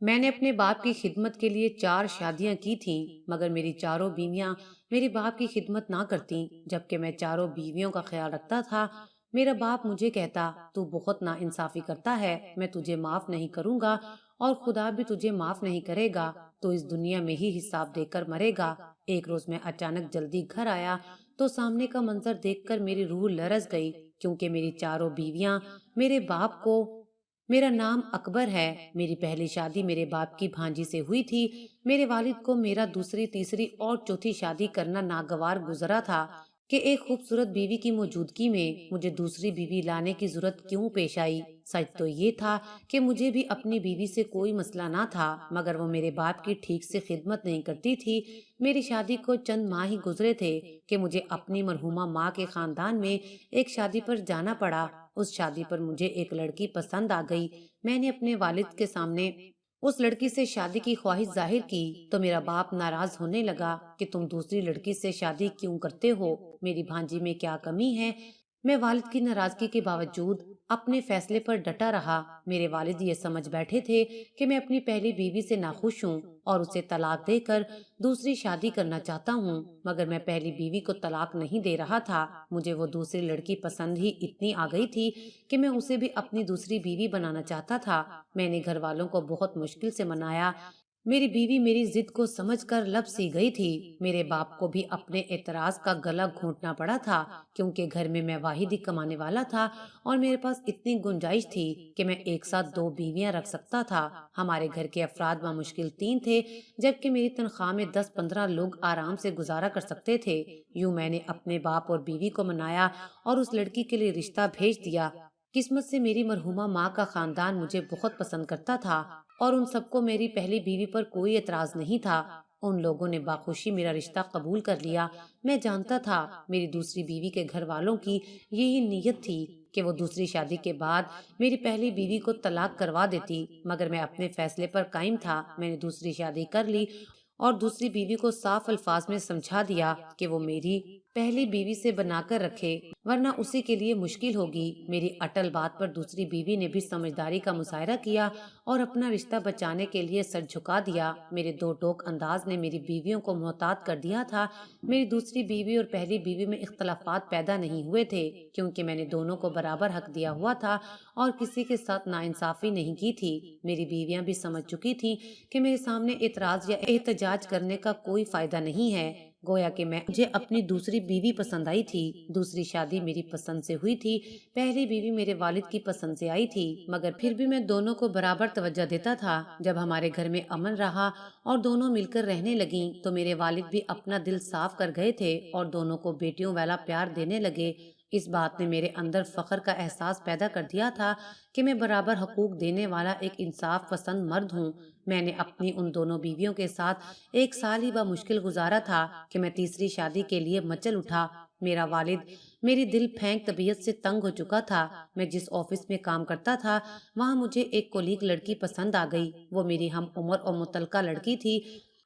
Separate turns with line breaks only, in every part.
میں نے اپنے باپ کی خدمت کے لیے 4 شادیاں کی تھیں، مگر میری چاروں بیویاں میرے باپ کی خدمت نہ کرتیں، جبکہ میں چاروں بیویوں کا خیال رکھتا تھا۔ میرا باپ مجھے کہتا، تو بہت نا انصافی کرتا ہے، میں تجھے معاف نہیں کروں گا اور خدا بھی تجھے معاف نہیں کرے گا، تو اس دنیا میں ہی حساب دے کر مرے گا۔ ایک روز میں اچانک جلدی گھر آیا تو سامنے کا منظر دیکھ کر میری روح لرز گئی، کیونکہ میری چاروں بیویاں میرے باپ کو میرا نام اکبر ہے، میری پہلی شادی میرے باپ کی بھانجی سے ہوئی تھی۔ میرے والد کو میرا دوسری، تیسری اور چوتھی شادی کرنا ناگوار گزرا تھا کہ ایک خوبصورت بیوی کی موجودگی میں مجھے دوسری بیوی لانے کی ضرورت کیوں پیش آئی۔ سچ تو یہ تھا کہ مجھے بھی اپنی بیوی سے کوئی مسئلہ نہ تھا، مگر وہ میرے باپ کی ٹھیک سے خدمت نہیں کرتی تھی۔ میری شادی کو چند ماہ ہی گزرے تھے کہ مجھے اپنی مرحومہ ماں کے خاندان میں ایک شادی پر جانا پڑا۔ اس شادی پر مجھے ایک لڑکی پسند آ گئی۔ میں نے اپنے والد کے سامنے اس لڑکی سے شادی کی خواہش ظاہر کی تو میرا باپ ناراض ہونے لگا کہ تم دوسری لڑکی سے شادی کیوں کرتے ہو، میری بھانجی میں کیا کمی ہے؟ میں والد کی ناراضگی کے باوجود اپنے فیصلے پر ڈٹا رہا۔ میرے والد یہ سمجھ بیٹھے تھے کہ میں اپنی پہلی بیوی سے ناخوش ہوں اور اسے طلاق دے کر دوسری شادی کرنا چاہتا ہوں، مگر میں پہلی بیوی کو طلاق نہیں دے رہا تھا۔ مجھے وہ دوسری لڑکی پسند ہی اتنی آ گئی تھی کہ میں اسے بھی اپنی دوسری بیوی بنانا چاہتا تھا۔ میں نے گھر والوں کو بہت مشکل سے منایا۔ میری بیوی میری ضد کو سمجھ کر لب سی گئی تھی۔ میرے باپ کو بھی اپنے اعتراض کا گلا گھونٹنا پڑا تھا، کیونکہ گھر میں واحد ہی کمانے والا تھا اور میرے پاس اتنی گنجائش تھی کہ میں ایک ساتھ 2 بیویاں رکھ سکتا تھا۔ ہمارے گھر کے افراد بمشکل 3 تھے، جبکہ میری تنخواہ میں 10-15 لوگ آرام سے گزارا کر سکتے تھے۔ یوں میں نے اپنے باپ اور بیوی کو منایا اور اس لڑکی کے لیے رشتہ بھیج دیا۔ قسمت سے میری مرحومہ ماں کا خاندان مجھے بہت پسند کرتا تھا اور ان سب کو میری پہلی بیوی پر کوئی اعتراض نہیں تھا۔ ان لوگوں نے باخوشی میرا رشتہ قبول کر لیا۔ میں جانتا تھا میری دوسری بیوی کے گھر والوں کی یہی نیت تھی کہ وہ دوسری شادی کے بعد میری پہلی بیوی کو طلاق کروا دیتی، مگر میں اپنے فیصلے پر قائم تھا۔ میں نے دوسری شادی کر لی اور دوسری بیوی کو صاف الفاظ میں سمجھا دیا کہ وہ میری پہلی بیوی سے بنا کر رکھے، ورنہ اسی کے لیے مشکل ہوگی۔ میری اٹل بات پر دوسری بیوی نے بھی سمجھداری کا مظاہرہ کیا اور اپنا رشتہ بچانے کے لیے سر جھکا دیا۔ میرے دو ٹوک انداز نے میری بیویوں کو محتاط کر دیا تھا۔ میری دوسری بیوی اور پہلی بیوی میں اختلافات پیدا نہیں ہوئے تھے، کیونکہ میں نے دونوں کو برابر حق دیا ہوا تھا اور کسی کے ساتھ ناانصافی نہیں کی تھی۔ میری بیویاں بھی سمجھ چکی تھیں کہ میرے سامنے اعتراض یا احتجاج کرنے کا کوئی فائدہ نہیں ہے، گویا کہ مجھے اپنی دوسری بیوی پسند آئی تھی۔ دوسری شادی میری پسند سے ہوئی تھی، پہلی بیوی میرے والد کی پسند سے آئی تھی، مگر پھر بھی میں دونوں کو برابر توجہ دیتا تھا۔ جب ہمارے گھر میں امن رہا اور دونوں مل کر رہنے لگیں تو میرے والد بھی اپنا دل صاف کر گئے تھے اور دونوں کو بیٹیوں والا پیار دینے لگے۔ اس بات نے میرے اندر فخر کا احساس پیدا کر دیا تھا کہ میں برابر حقوق دینے والا ایک انصاف پسند مرد ہوں۔ میں نے اپنی ان دونوں بیویوں کے ساتھ 1 سال ہی بمشکل گزارا تھا کہ میں تیسری شادی کے لیے مچل اٹھا۔ میرا والد میری دل پھینک طبیعت سے تنگ ہو چکا تھا۔ میں جس آفس میں کام کرتا تھا وہاں مجھے ایک کولیگ لڑکی پسند آ گئی۔ وہ میری ہم عمر اور متعلقہ لڑکی تھی۔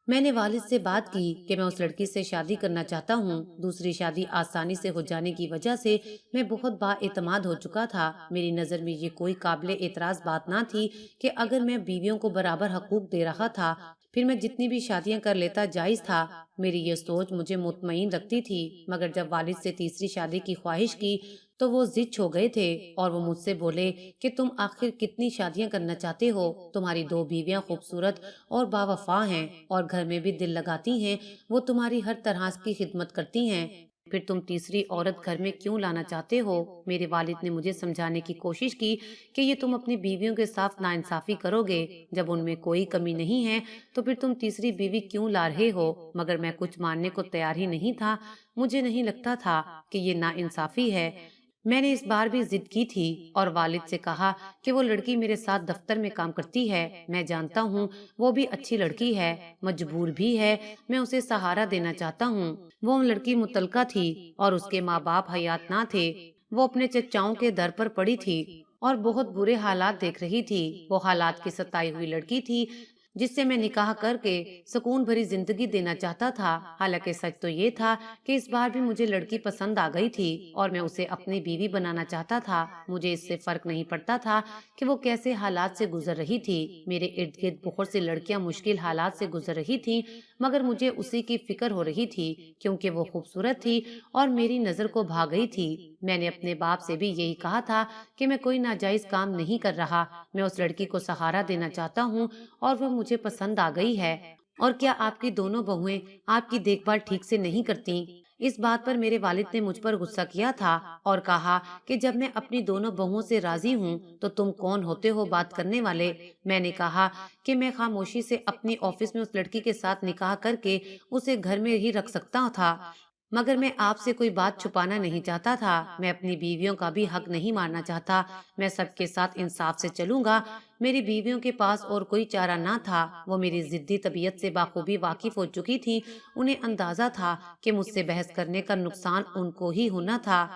میں نے والد سے بات کی کہ میں اس لڑکی سے شادی کرنا چاہتا ہوں۔ دوسری شادی آسانی سے ہو جانے کی وجہ سے میں بہت با اعتماد ہو چکا تھا۔ میری نظر میں یہ کوئی قابل اعتراض بات نہ تھی کہ اگر میں بیویوں کو برابر حقوق دے رہا تھا پھر میں جتنی بھی شادیاں کر لیتا جائز تھا۔ میری یہ سوچ مجھے مطمئن رکھتی تھی، مگر جب والد سے تیسری شادی کی خواہش کی تو وہ ضد چھو گئے تھے اور وہ مجھ سے بولے کہ تم آخر کتنی شادیاں کرنا چاہتے ہو؟ تمہاری 2 بیویاں خوبصورت اور باوفا ہیں اور گھر میں بھی دل لگاتی ہیں، وہ تمہاری ہر طرح کی خدمت کرتی ہیں، پھر تم تیسری عورت گھر میں کیوں لانا چاہتے ہو؟ میرے والد نے مجھے سمجھانے کی کوشش کی کہ یہ تم اپنی بیویوں کے ساتھ ناانصافی کرو گے، جب ان میں کوئی کمی نہیں ہے تو پھر تم تیسری بیوی کیوں لا رہے ہو؟ مگر میں کچھ ماننے کو تیار ہی نہیں تھا۔ مجھے نہیں لگتا تھا کہ یہ ناانصافی ہے۔ میں نے اس بار بھی ضد کی تھی اور والد سے کہا کہ وہ لڑکی میرے ساتھ دفتر میں کام کرتی ہے، میں جانتا ہوں وہ بھی اچھی لڑکی ہے، مجبور بھی ہے، میں اسے سہارا دینا چاہتا ہوں۔ وہ لڑکی متعلقہ تھی اور اس کے ماں باپ حیات نہ تھے، وہ اپنے چچاؤں کے در پر پڑی تھی اور بہت برے حالات دیکھ رہی تھی۔ وہ حالات کی ستائی ہوئی لڑکی تھی۔ جس سے میں نکاح کر کے سکون بھری زندگی دینا چاہتا تھا۔ حالانکہ سچ تو یہ تھا کہ اس بار بھی مجھے لڑکی پسند آ گئی تھی اور میں اسے اپنی بیوی بنانا چاہتا تھا۔ مجھے اس سے فرق نہیں پڑتا تھا کہ وہ کیسے حالات سے گزر رہی تھی۔ میرے ارد گرد بہت سی لڑکیاں مشکل حالات سے گزر رہی تھیں، مگر مجھے اسی کی فکر ہو رہی تھی کیونکہ وہ خوبصورت تھی اور میری نظر کو بھا گئی تھی۔ میں نے اپنے باپ سے بھی یہی کہا تھا کہ میں کوئی ناجائز کام نہیں کر رہا، میں اس لڑکی کو سہارا دینا چاہتا ہوں اور وہ مجھے پسند آ گئی ہے۔ اور کیا آپ کی دونوں بہویں آپ کی دیکھ بھال ٹھیک سے نہیں کرتی؟ اس بات پر میرے والد نے مجھ پر غصہ کیا تھا اور کہا کہ جب میں اپنی دونوں بہوؤں سے راضی ہوں تو تم کون ہوتے ہو بات کرنے والے؟ میں نے کہا کہ میں خاموشی سے اپنی آفس میں اس لڑکی کے ساتھ نکاح کر کے اسے گھر میں ہی رکھ سکتا تھا، مگر میں آپ سے کوئی بات چھپانا نہیں چاہتا تھا۔ میں اپنی بیویوں کا بھی حق نہیں مارنا چاہتا، میں سب کے ساتھ انصاف سے چلوں گا۔ میری بیویوں کے پاس اور کوئی چارہ نہ تھا، وہ میری ضدی طبیعت سے بخوبی واقف ہو چکی تھی۔ انہیں اندازہ تھا کہ مجھ سے بحث کرنے کا نقصان ان کو ہی ہونا تھا۔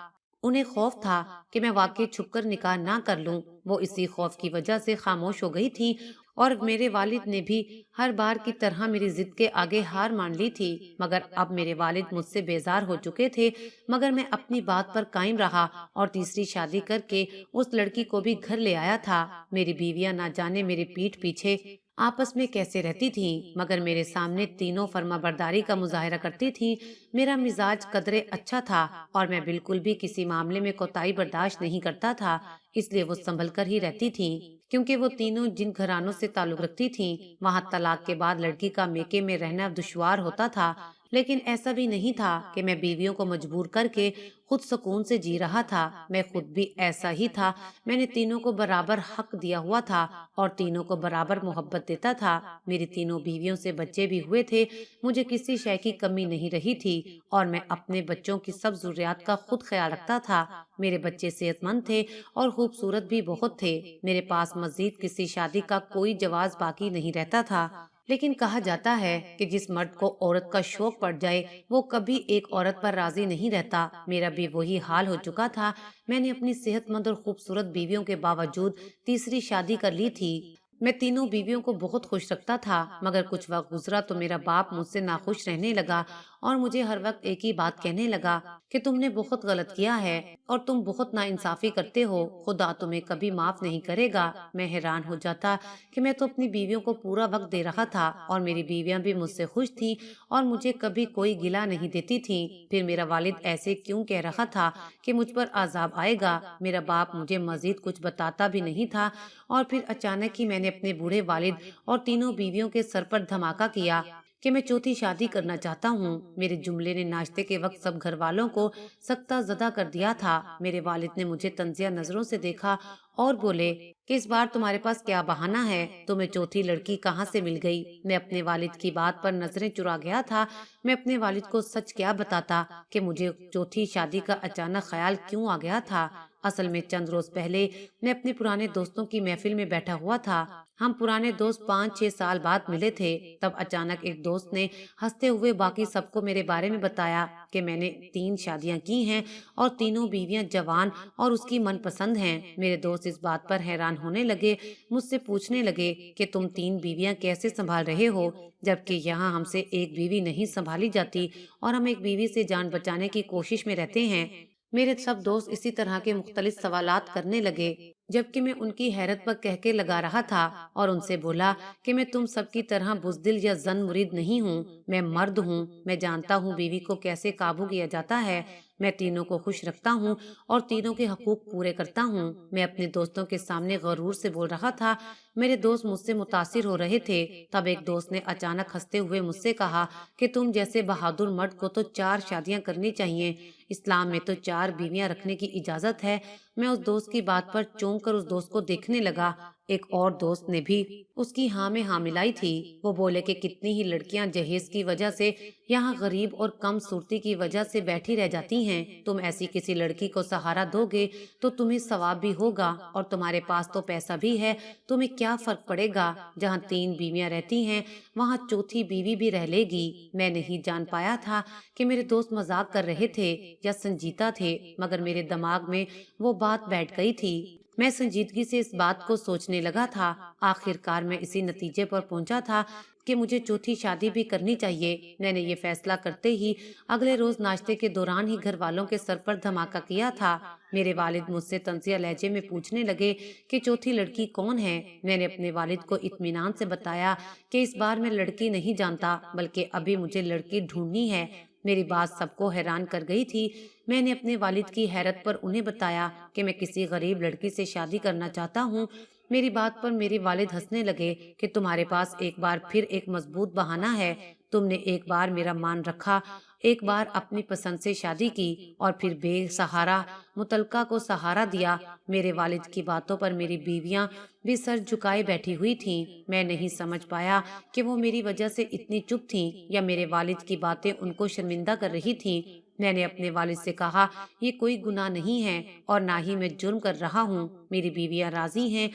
انہیں خوف تھا کہ میں واقعی چھپ کر نکاح نہ کر لوں۔ وہ اسی خوف کی وجہ سے خاموش ہو گئی تھی اور میرے والد نے بھی ہر بار کی طرح میری ضد کے آگے ہار مان لی تھی۔ مگر اب میرے والد مجھ سے بیزار ہو چکے تھے، مگر میں اپنی بات پر قائم رہا اور تیسری شادی کر کے اس لڑکی کو بھی گھر لے آیا تھا۔ میری بیویاں نہ جانے میری پیٹھ پیچھے آپس میں کیسے رہتی تھیں، مگر میرے سامنے تینوں فرما برداری کا مظاہرہ کرتی تھیں۔ میرا مزاج قدرے اچھا تھا اور میں بالکل بھی کسی معاملے میں کوتاہی برداشت نہیں کرتا تھا، اس لیے وہ سنبھل کر ہی رہتی تھیں۔ کیونکہ وہ تینوں جن گھرانوں سے تعلق رکھتی تھیں وہاں طلاق کے بعد لڑکی کا میکے میں رہنا دشوار ہوتا تھا، لیکن ایسا بھی نہیں تھا کہ میں بیویوں کو مجبور کر کے خود سکون سے جی رہا تھا۔ میں خود بھی ایسا ہی تھا، میں نے تینوں کو برابر حق دیا ہوا تھا اور تینوں کو برابر محبت دیتا تھا۔ میری تینوں بیویوں سے بچے بھی ہوئے تھے، مجھے کسی شے کی کمی نہیں رہی تھی اور میں اپنے بچوں کی سب ضروریات کا خود خیال رکھتا تھا۔ میرے بچے صحت مند تھے اور خوبصورت بھی بہت تھے۔ میرے پاس مزید کسی شادی کا کوئی جواز باقی نہیں رہتا تھا، لیکن کہا جاتا ہے کہ جس مرد کو عورت کا شوق پڑ جائے وہ کبھی ایک عورت پر راضی نہیں رہتا۔ میرا بھی وہی حال ہو چکا تھا۔ میں نے اپنی صحت مند اور خوبصورت بیویوں کے باوجود تیسری شادی کر لی تھی۔ میں تینوں بیویوں کو بہت خوش رکھتا تھا، مگر کچھ وقت گزرا تو میرا باپ مجھ سے ناخوش رہنے لگا اور مجھے ہر وقت ایک ہی بات کہنے لگا کہ تم نے بہت غلط کیا ہے اور تم بہت ناانصافی کرتے ہو، خدا تمہیں کبھی معاف نہیں کرے گا۔ میں حیران ہو جاتا کہ میں تو اپنی بیویوں کو پورا وقت دے رہا تھا اور میری بیویاں بھی مجھ سے خوش تھیں اور مجھے کبھی کوئی گلہ نہیں دیتی تھیں، پھر میرا والد ایسے کیوں کہہ رہا تھا کہ مجھ پر عذاب آئے گا؟ میرا باپ مجھے مزید کچھ بتاتا بھی نہیں تھا اور پھر اچانک ہی میں نے اپنے بوڑھے والد اور تینوں بیویوں کے سر پر دھماکہ کیا کہ میں چوتھی شادی کرنا چاہتا ہوں۔ میرے جملے نے ناشتے کے وقت سب گھر والوں کو سکتہ زدہ کر دیا تھا۔ میرے والد نے مجھے طنزیہ نظروں سے دیکھا اور بولے کہ اس بار تمہارے پاس کیا بہانہ ہے؟ تمہیں چوتھی لڑکی کہاں سے مل گئی؟ میں اپنے والد کی بات پر نظریں چرا گیا تھا۔ میں اپنے والد کو سچ کیا بتاتا کہ مجھے چوتھی شادی کا اچانک خیال کیوں آ گیا تھا؟ اصل میں چند روز پہلے میں اپنے پرانے دوستوں کی محفل میں بیٹھا ہوا تھا۔ ہم پرانے دوست 5-6 سال بعد ملے تھے۔ تب اچانک ایک دوست نے ہنستے ہوئے باقی سب کو میرے بارے میں بتایا کہ میں نے 3 شادیاں کی ہیں اور تینوں بیویاں جوان اور اس کی من پسند ہیں۔ میرے دوست اس بات پر حیران ہونے لگے، مجھ سے پوچھنے لگے کہ تم 3 بیویاں کیسے سنبھال رہے ہو، جبکہ یہاں ہم سے ایک بیوی نہیں سنبھالی جاتی اور ہم ایک بیوی سے جان بچانے کی کوشش میں رہتے ہیں۔ میرے سب دوست اسی طرح کے مختلف سوالات کرنے لگے، جبکہ میں ان کی حیرت پر کہکے لگا رہا تھا اور ان سے بولا کہ میں تم سب کی طرح بزدل یا زن مرید نہیں ہوں، میں مرد ہوں، میں جانتا ہوں بیوی کو کیسے قابو کیا جاتا ہے، میں تینوں کو خوش رکھتا ہوں اور تینوں کے حقوق پورے کرتا ہوں۔ میں اپنے دوستوں کے سامنے غرور سے بول رہا تھا۔ میرے دوست مجھ سے متاثر ہو رہے تھے۔ تب ایک دوست نے اچانک ہنستے ہوئے مجھ سے کہا کہ تم جیسے بہادر مرد کو تو 4 شادیاں کرنی چاہیے، اسلام میں تو 4 بیویاں رکھنے کی اجازت ہے۔ میں اس دوست کی بات پر چونک کر اس دوست کو دیکھنے لگا۔ ایک اور دوست نے بھی اس کی ہاں میں ہاں ملائی تھی۔ وہ بولے کہ کتنی ہی لڑکیاں جہیز کی وجہ سے یہاں غریب اور کم صورتی کی وجہ سے بیٹھی رہ جاتی ہیں، تم ایسی کسی لڑکی کو سہارا دو گے تو تمہیں ثواب بھی ہوگا اور تمہارے پاس تو پیسہ بھی ہے، تمہیں کیا فرق پڑے گا؟ جہاں 3 بیویاں رہتی ہیں وہاں چوتھی بیوی بھی رہ لے گی۔ میں نہیں جان پایا تھا کہ میرے دوست مذاق کر رہے تھے یا سنجیدہ تھے، مگر میرے دماغ میں وہ بات بیٹھ گئی تھی۔ میں سنجیدگی سے اس بات کو سوچنے لگا تھا۔ آخر کار میں اسی نتیجے پر پہنچا تھا کہ مجھے چوتھی شادی بھی کرنی چاہیے۔ میں نے یہ فیصلہ کرتے ہی اگلے روز ناشتے کے دوران ہی گھر والوں کے سر پر دھماکہ کیا تھا۔ میرے والد مجھ سے طنزیہ لہجے میں پوچھنے لگے کہ چوتھی لڑکی کون ہے۔ میں نے اپنے والد کو اطمینان سے بتایا کہ اس بار میں لڑکی نہیں جانتا، بلکہ ابھی مجھے لڑکی ڈھونڈنی ہے۔ میری بات سب کو حیران کر گئی تھی۔ میں نے اپنے والد کی حیرت پر انہیں بتایا کہ میں کسی غریب لڑکی سے شادی کرنا چاہتا ہوں۔ میری بات پر میرے والد ہنسنے لگے کہ تمہارے پاس ایک بار پھر ایک مضبوط بہانہ ہے۔ تم نے ایک بار میرا مان رکھا، ایک بار اپنی پسند سے شادی کی اور پھر بے سہارا متعلقہ کو سہارا دیا۔ میرے والد کی باتوں پر میری بیویاں بھی سر جھکائے بیٹھی ہوئی تھیں۔ میں نہیں سمجھ پایا کہ وہ میری وجہ سے اتنی چپ تھیں یا میرے والد کی باتیں ان کو شرمندہ کر رہی تھیں۔ میں نے اپنے والد سے کہا، یہ کوئی گناہ نہیں ہے اور نہ ہی میں جرم کر رہا ہوں۔ میری بیویاں راضی ہیں،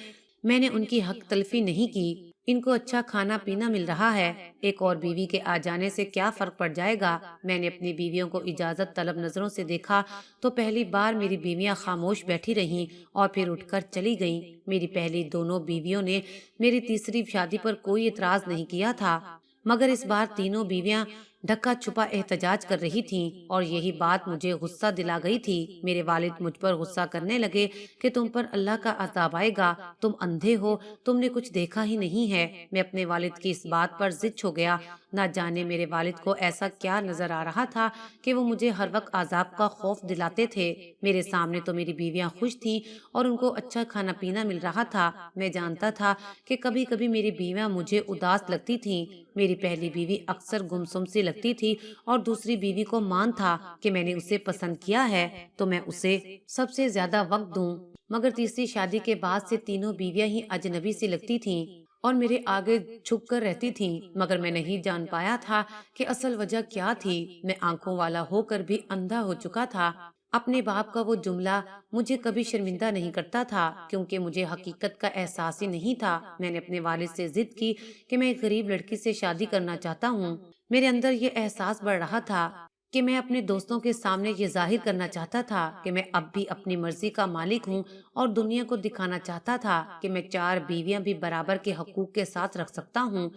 میں نے ان کی حق تلفی نہیں کی۔ ان کو اچھا کھانا پینا مل رہا ہے، ایک اور بیوی کے آ جانے سے کیا فرق پڑ جائے گا۔ میں نے اپنی بیویوں کو اجازت طلب نظروں سے دیکھا تو پہلی بار میری بیویاں خاموش بیٹھی رہیں اور پھر اٹھ کر چلی گئیں۔ میری پہلی دونوں بیویوں نے میری تیسری شادی پر کوئی اعتراض نہیں کیا تھا، مگر اس بار تینوں بیویاں ڈھکا چھپا احتجاج کر رہی تھیں اور یہی بات مجھے غصہ دلا گئی تھی۔ میرے والد مجھ پر غصہ کرنے لگے کہ تم پر اللہ کا عذاب آئے گا، تم اندھے ہو، تم نے کچھ دیکھا ہی نہیں ہے۔ میں اپنے والد کی اس بات پر ضد ہو گیا۔ نہ جانے میرے والد کو ایسا کیا نظر آ رہا تھا کہ وہ مجھے ہر وقت عذاب کا خوف دلاتے تھے۔ میرے سامنے تو میری بیویاں خوش تھیں اور ان کو اچھا کھانا پینا مل رہا تھا۔ میں جانتا تھا کہ کبھی کبھی میری بیویاں مجھے اداس لگتی تھیں۔ میری پہلی بیوی اکثر گمسم سی لگتی تھی اور دوسری بیوی کو مان تھا کہ میں نے اسے پسند کیا ہے تو میں اسے سب سے زیادہ وقت دوں، مگر تیسری شادی کے بعد سے تینوں بیویاں ہی اجنبی سی لگتی تھیں اور میرے آگے جھک کر رہتی تھیں، مگر میں نہیں جان پایا تھا کہ اصل وجہ کیا تھی۔ میں آنکھوں والا ہو کر بھی اندھا ہو چکا تھا۔ اپنے باپ کا وہ جملہ مجھے کبھی شرمندہ نہیں کرتا تھا کیونکہ مجھے حقیقت کا احساس ہی نہیں تھا۔ میں نے اپنے والد سے ضد کی کہ میں ایک غریب لڑکی سے شادی کرنا چاہتا ہوں۔ میرے اندر یہ احساس بڑھ رہا تھا کہ میں اپنے دوستوں کے سامنے یہ ظاہر کرنا چاہتا تھا کہ میں اب بھی اپنی مرضی کا مالک ہوں اور دنیا کو دکھانا چاہتا تھا کہ میں 4 بیویاں بھی برابر کے حقوق کے ساتھ رکھ سکتا ہوں،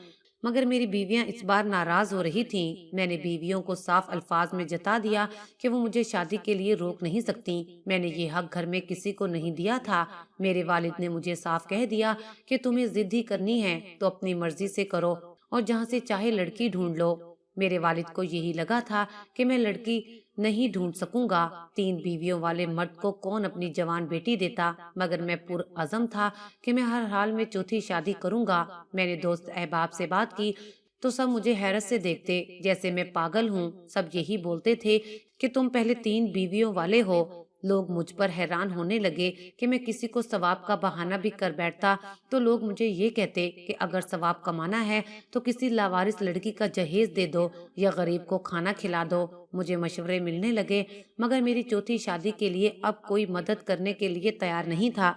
مگر میری بیویاں اس بار ناراض ہو رہی تھیں۔ میں نے بیویوں کو صاف الفاظ میں جتا دیا کہ وہ مجھے شادی کے لیے روک نہیں سکتی۔ میں نے یہ حق گھر میں کسی کو نہیں دیا تھا۔ میرے والد نے مجھے صاف کہہ دیا کہ تمہیں ضد ہی کرنی ہے تو اپنی مرضی سے کرو اور جہاں سے چاہے لڑکی ڈھونڈ لو۔ میرے والد کو یہی لگا تھا کہ میں لڑکی نہیں ڈھونڈ سکوں گا۔ 3 بیویوں والے مرد کو کون اپنی جوان بیٹی دیتا، مگر میں پرعزم تھا کہ میں ہر حال میں چوتھی شادی کروں گا۔ میں نے دوست احباب سے بات کی تو سب مجھے حیرت سے دیکھتے جیسے میں پاگل ہوں۔ سب یہی بولتے تھے کہ تم پہلے 3 بیویوں والے ہو۔ لوگ مجھ پر حیران ہونے لگے کہ میں کسی کو ثواب کا بہانہ بھی کر بیٹھتا تو لوگ مجھے یہ کہتے کہ اگر ثواب کمانا ہے تو کسی لاوارث لڑکی کا جہیز دے دو یا غریب کو کھانا کھلا دو۔ مجھے مشورے ملنے لگے مگر میری چوتھی شادی کے لیے اب کوئی مدد کرنے کے لیے تیار نہیں تھا۔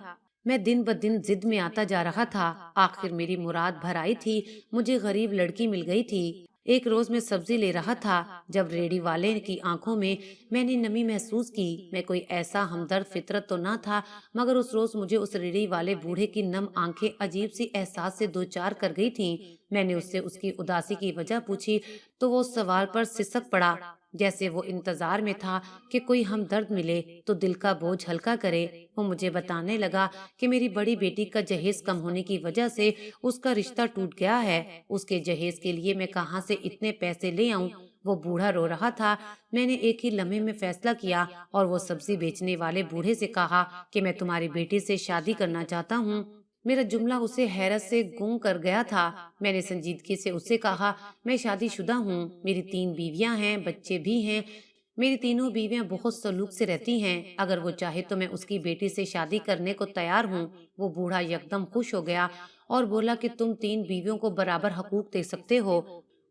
میں دن بدن ضد میں آتا جا رہا تھا۔ آخر میری مراد بھر آئی تھی، مجھے غریب لڑکی مل گئی تھی۔ ایک روز میں سبزی لے رہا تھا جب ریڑھی والے کی آنکھوں میں نے نمی محسوس کی۔ میں کوئی ایسا ہمدرد فطرت تو نہ تھا، مگر اس روز مجھے اس ریڑھی والے بوڑھے کی نم آنکھیں عجیب سی احساس سے دوچار کر گئی تھیں۔ میں نے اس سے اس کی اداسی کی وجہ پوچھی تو وہ اس سوال پر سسک پڑا، جیسے وہ انتظار میں تھا کہ کوئی ہمدرد ملے تو دل کا بوجھ ہلکا کرے۔ وہ مجھے بتانے لگا کہ میری بڑی بیٹی کا جہیز کم ہونے کی وجہ سے اس کا رشتہ ٹوٹ گیا ہے، اس کے جہیز کے لیے میں کہاں سے اتنے پیسے لے آؤں۔ وہ بوڑھا رو رہا تھا۔ میں نے ایک ہی لمحے میں فیصلہ کیا اور وہ سبزی بیچنے والے بوڑھے سے کہا کہ میں تمہاری بیٹی سے شادی کرنا چاہتا ہوں۔ میرا جملہ اسے حیرت سے گم کر گیا تھا۔ میں نے سنجیدگی سے اسے کہا، میں شادی شدہ ہوں، میری 3 بیویاں ہیں، بچے بھی ہیں، میری تینوں بیویاں بہت سلوک سے رہتی ہیں، اگر وہ چاہے تو میں اس کی بیٹی سے شادی کرنے کو تیار ہوں۔ وہ بوڑھا یکدم خوش ہو گیا اور بولا کہ تم 3 بیویوں کو برابر حقوق دے سکتے ہو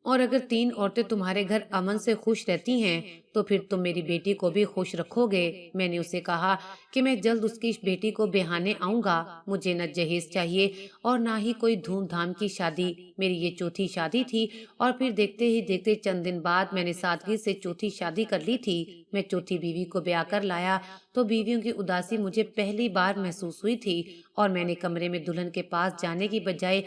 اور اگر 3 عورتیں تمہارے گھر امن سے خوش رہتی ہیں تو پھر تم میری بیٹی کو بھی خوش رکھو گے۔ میں نے اسے کہا کہ میں جلد اس کی بیٹی کو بہانے آؤں گا، مجھے نہ جہیز چاہیے اور نہ ہی کوئی دھوم دھام کی شادی۔ میری یہ چوتھی شادی تھی اور پھر دیکھتے ہی دیکھتے چند دن بعد میں نے سادگی سے چوتھی شادی کر لی تھی۔ میں چوتھی بیوی کو بیاہ کر لایا تو بیویوں کی اداسی مجھے پہلی بار محسوس ہوئی تھی، اور میں نے کمرے میں دلہن کے پاس جانے کی بجائے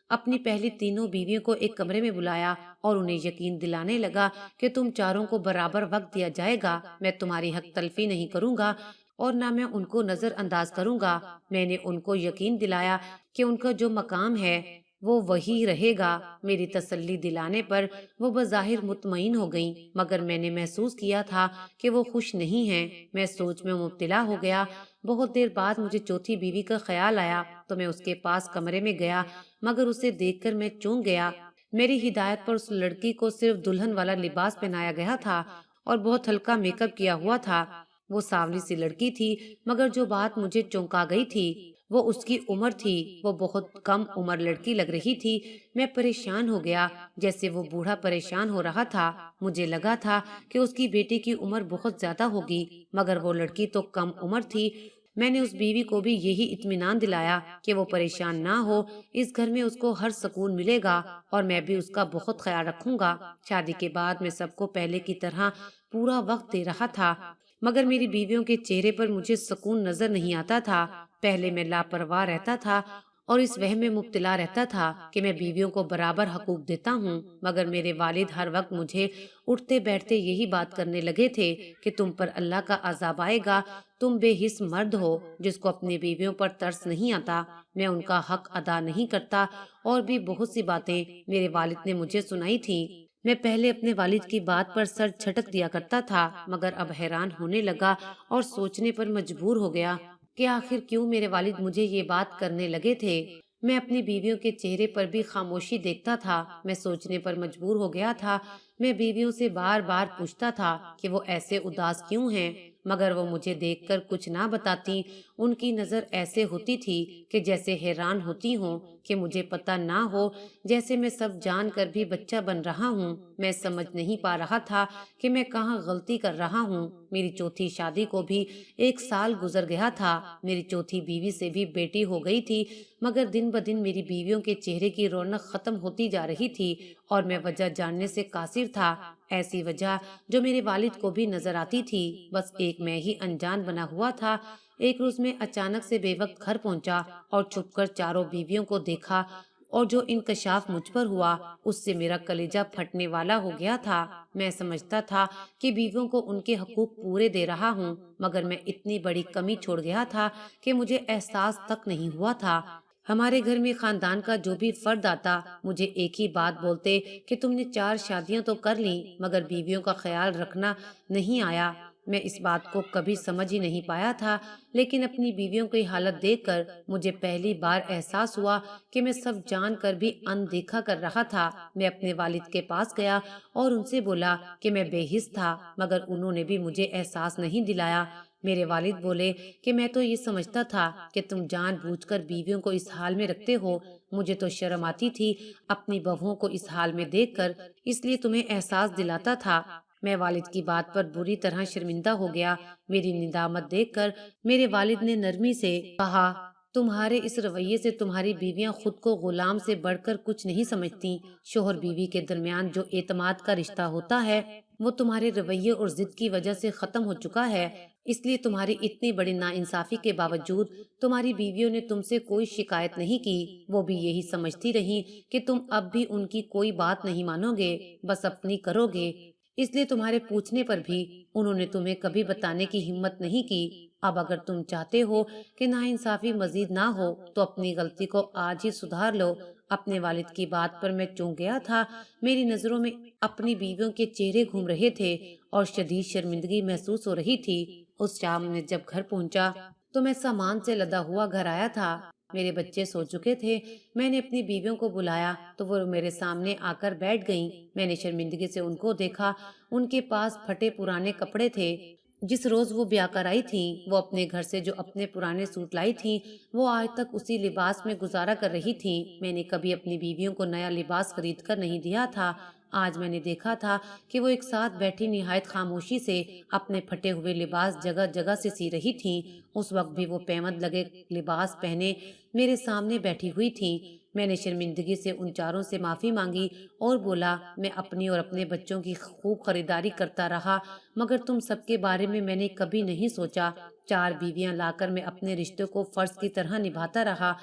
اپنی پہلی تینوں بیویوں کو ایک کمرے میں بلایا اور انہیں یقین دلانے لگا کہ تم چاروں کو برابر وقت دیا جائے گا، میں تمہاری حق تلفی نہیں کروں گا اور نہ میں ان کو نظر انداز کروں گا۔ میں نے ان کو یقین دلایا کہ ان کا جو مقام ہے وہ وہی رہے گا۔ میری تسلی دلانے پر وہ بظاہر مطمئن ہو گئیں، مگر میں نے محسوس کیا تھا کہ وہ خوش نہیں ہیں۔ میں سوچ میں مبتلا ہو گیا۔ بہت دیر بعد مجھے چوتھی بیوی کا خیال آیا تو میں اس کے پاس کمرے میں گیا، مگر اسے دیکھ کر میں چونک گیا۔ میری ہدایت پر اس لڑکی کو صرف دلہن والا لباس پہنایا گیا تھا اور بہت ہلکا میک اپ کیا ہوا تھا۔ وہ سانولی سی لڑکی تھی، مگر جو بات مجھے چونکا گئی تھی وہ اس کی عمر تھی۔ وہ بہت کم عمر لڑکی لگ رہی تھی۔ میں پریشان ہو گیا جیسے وہ بوڑھا پریشان ہو رہا تھا۔ مجھے لگا تھا کہ اس کی بیٹی کی عمر بہت زیادہ ہوگی، مگر وہ لڑکی تو کم عمر تھی۔ میں نے اس بیوی کو بھی یہی اطمینان دلایا کہ وہ پریشان نہ ہو، اس گھر میں اس کو ہر سکون ملے گا اور میں بھی اس کا بہت خیال رکھوں گا۔ شادی کے بعد میں سب کو پہلے کی طرح پورا وقت دے رہا تھا، مگر میری بیویوں کے چہرے پر مجھے سکون نظر نہیں آتا تھا۔ پہلے میں لاپرواہ رہتا تھا اور اس وہم میں مبتلا رہتا تھا کہ میں بیویوں کو برابر حقوق دیتا ہوں، مگر میرے والد ہر وقت مجھے اٹھتے بیٹھتے یہی بات کرنے لگے تھے کہ تم پر اللہ کا عذاب آئے گا، تم بے حس مرد ہو جس کو اپنی بیویوں پر ترس نہیں آتا، میں ان کا حق ادا نہیں کرتا، اور بھی بہت سی باتیں میرے والد نے مجھے سنائی تھی۔ میں پہلے اپنے والد کی بات پر سر جھٹک دیا کرتا تھا، مگر اب حیران ہونے لگا اور سوچنے پر مجبور ہو گیا کہ آخر کیوں میرے والد مجھے یہ بات کرنے لگے تھے۔ میں اپنی بیویوں کے چہرے پر بھی خاموشی دیکھتا تھا۔ میں سوچنے پر مجبور ہو گیا تھا۔ میں بیویوں سے بار بار پوچھتا تھا کہ وہ ایسے اداس کیوں ہیں، مگر وہ مجھے دیکھ کر کچھ نہ بتاتی۔ ان کی نظر ایسے ہوتی تھی کہ جیسے حیران ہوتی ہوں کہ مجھے پتہ نہ ہو، جیسے میں سب جان کر بھی بچہ بن رہا ہوں۔ میں سمجھ نہیں پا رہا تھا کہ میں کہاں غلطی کر رہا ہوں۔ میری چوتھی شادی کو بھی 1 سال گزر گیا تھا۔ میری چوتھی بیوی سے بھی بیٹی ہو گئی تھی، مگر دن بدن میری بیویوں کے چہرے کی رونق ختم ہوتی جا رہی تھی اور میں وجہ جاننے سے قاصر تھا، ایسی وجہ جو میرے والد کو بھی نظر آتی تھی، بس ایک میں ہی انجان بنا ہوا تھا۔ ایک روز میں اچانک سے بے وقت گھر پہنچا اور چھپ کر چاروں بیویوں کو دیکھا، اور جو انکشاف مجھ پر ہوا اس سے میرا کلیجہ پھٹنے والا ہو گیا تھا۔ میں سمجھتا تھا کہ بیویوں کو ان کے حقوق پورے دے رہا ہوں، مگر میں اتنی بڑی کمی چھوڑ گیا تھا کہ مجھے احساس تک نہیں ہوا تھا۔ ہمارے گھر میں خاندان کا جو بھی فرد آتا مجھے ایک ہی بات بولتے کہ تم نے 4 شادیاں تو کر لیں مگر بیویوں کا خیال رکھنا نہیں آیا۔ میں اس بات کو کبھی سمجھ ہی نہیں پایا تھا، لیکن اپنی بیویوں کی حالت دیکھ کر مجھے پہلی بار احساس ہوا کہ میں سب جان کر بھی اندیکھا کر رہا تھا۔ میں اپنے والد کے پاس گیا اور ان سے بولا کہ میں بے حس تھا، مگر انہوں نے بھی مجھے احساس نہیں دلایا۔ میرے والد بولے کہ میں تو یہ سمجھتا تھا کہ تم جان بوجھ کر بیویوں کو اس حال میں رکھتے ہو، مجھے تو شرم آتی تھی اپنی بہوؤں کو اس حال میں دیکھ کر، اس لیے تمہیں احساس دلاتا تھا۔ میں والد کی بات پر بری طرح شرمندہ ہو گیا۔ میری ندامت دیکھ کر میرے والد نے نرمی سے کہا، تمہارے اس رویے سے تمہاری بیویاں خود کو غلام سے بڑھ کر کچھ نہیں سمجھتی۔ شوہر بیوی کے درمیان جو اعتماد کا رشتہ ہوتا ہے وہ تمہارے رویے اور ضد کی وجہ سے ختم ہو چکا ہے، اس لیے تمہاری اتنی بڑی ناانصافی کے باوجود تمہاری بیویوں نے تم سے کوئی شکایت نہیں کی۔ وہ بھی یہی سمجھتی رہی کہ تم اب بھی ان کی کوئی بات نہیں مانو گے، بس اپنی کرو گے، اس لیے تمہارے پوچھنے پر بھی انہوں نے تمہیں کبھی بتانے کی ہمت نہیں کی۔ اب اگر تم چاہتے ہو کہ ناانصافی مزید نہ ہو تو اپنی غلطی کو آج ہی سدھار لو۔ اپنے والد کی بات پر میں چونک گیا تھا۔ میری نظروں میں اپنی بیویوں کے چہرے گھوم رہے تھے اور شدید شرمندگی محسوس ہو رہی تھی۔ اس شام میں جب گھر پہنچا تو میں سامان سے لدا ہوا گھر آیا تھا۔ میرے بچے سو چکے تھے۔ میں نے اپنی بیویوں کو بلایا تو وہ میرے سامنے آ کر بیٹھ گئیں۔ میں نے شرمندگی سے ان کو دیکھا۔ ان کے پاس پھٹے پرانے کپڑے تھے جس روز وہ بیاہ کر آئی تھی، وہ اپنے گھر سے جو اپنے پرانے سوٹ لائی تھی وہ آج تک اسی لباس میں گزارا کر رہی تھی۔ میں نے کبھی اپنی بیویوں کو نیا لباس خرید کر نہیں دیا تھا۔ آج میں نے دیکھا تھا کہ وہ ایک ساتھ بیٹھی نہایت خاموشی سے اپنے پھٹے ہوئے لباس جگہ جگہ سے سی رہی تھی۔ اس وقت بھی وہ پیوند لگے لباس پہنے میرے سامنے بیٹھی ہوئی تھی۔ میں نے شرمندگی سے ان چاروں سے معافی مانگی اور بولا، میں اپنی اور اپنے بچوں کی خوب خریداری کرتا رہا، مگر تم سب کے بارے میں نے کبھی نہیں سوچا۔ 4 بیویاں لا کر میں اپنے رشتوں کو فرض کی طرح نبھاتا رہا۔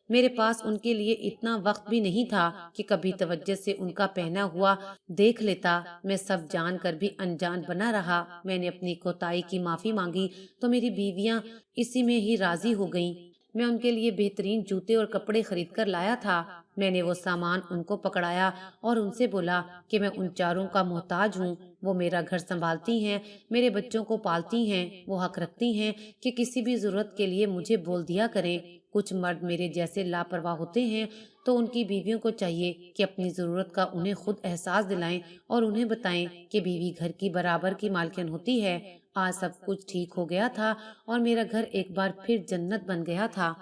میرے پاس ان کے لیے اتنا وقت بھی نہیں تھا کہ کبھی توجہ سے ان کا پہنا ہوا دیکھ لیتا۔ میں سب جان کر بھی انجان بنا رہا۔ میں نے اپنی کوتاہی کی معافی مانگی تو میری بیویاں اسی میں ہی راضی ہو گئیں۔ میں ان کے لیے بہترین جوتے اور کپڑے خرید کر لایا تھا۔ میں نے وہ سامان ان کو پکڑایا اور ان سے بولا کہ میں ان چاروں کا محتاج ہوں۔ وہ میرا گھر سنبھالتی ہیں، میرے بچوں کو پالتی ہیں، وہ حق رکھتی ہیں کہ کسی بھی ضرورت کے لیے مجھے بول دیا کریں۔ کچھ مرد میرے جیسے لاپرواہ ہوتے ہیں تو ان کی بیویوں کو چاہیے کہ اپنی ضرورت کا انہیں خود احساس دلائیں اور انہیں بتائیں کہ بیوی گھر کی برابر کی مالکن ہوتی ہے۔ آج سب کچھ ٹھیک ہو گیا تھا اور میرا گھر ایک بار پھر جنت بن گیا تھا۔